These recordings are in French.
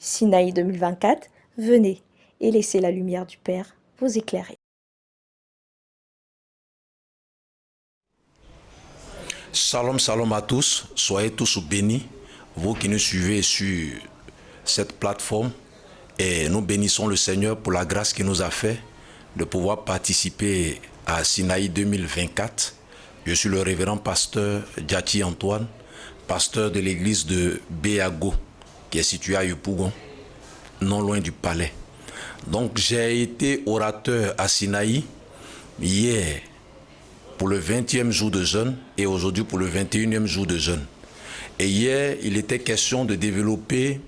Sinaï 2024, venez et laissez la lumière du Père vous éclairer. Shalom, shalom à tous, soyez tous bénis, vous qui nous suivez sur cette plateforme, et nous bénissons le Seigneur pour la grâce qu'il nous a fait de pouvoir participer à Sinaï 2024. Je suis le révérend pasteur Djati Antoine, pasteur de l'église de Béago, qui est située à Yopougon, non loin du palais. Donc j'ai été orateur à Sinaï hier pour le 20e jour de jeûne et aujourd'hui pour le 21e jour de jeûne. Et hier, il était question de développer,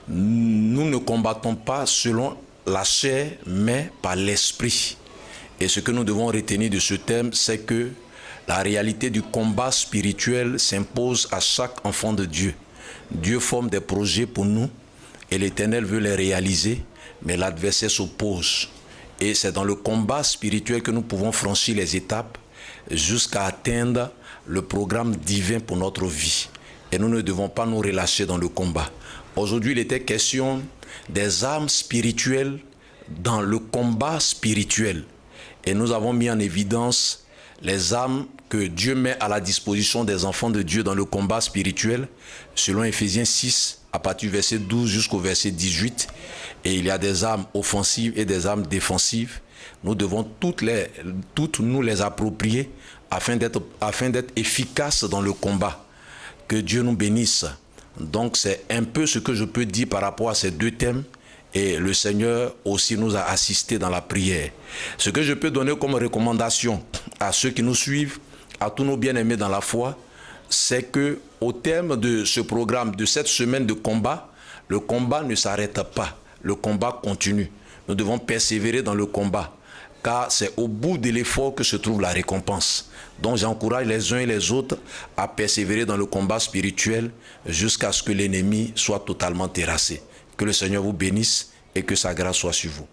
nous ne combattons pas selon la chair, mais par l'esprit. Et ce que nous devons retenir de ce thème, c'est que la réalité du combat spirituel s'impose à chaque enfant de Dieu. Dieu forme des projets pour nous et l'Éternel veut les réaliser, mais l'adversaire s'oppose. Et c'est dans le combat spirituel que nous pouvons franchir les étapes jusqu'à atteindre le programme divin pour notre vie. Et nous ne devons pas nous relâcher dans le combat. Aujourd'hui, il était question des armes spirituelles dans le combat spirituel. Et nous avons mis en évidence les armes que Dieu met à la disposition des enfants de Dieu dans le combat spirituel, selon Ephésiens 6, à partir du verset 12 jusqu'au verset 18. Et il y a des armes offensives et des armes défensives. Nous devons toutes nous les approprier afin d'être efficaces dans le combat. Que Dieu nous bénisse. Donc c'est un peu ce que je peux dire par rapport à ces deux thèmes. Et le Seigneur aussi nous a assistés dans la prière. Ce que je peux donner comme recommandation à ceux qui nous suivent, à tous nos bien-aimés dans la foi, c'est que au terme de ce programme, de cette semaine de combat, le combat ne s'arrête pas. Le combat continue. Nous devons persévérer dans le combat, car c'est au bout de l'effort que se trouve la récompense. Donc j'encourage les uns et les autres à persévérer dans le combat spirituel jusqu'à ce que l'ennemi soit totalement terrassé. Que le Seigneur vous bénisse et que sa grâce soit sur vous.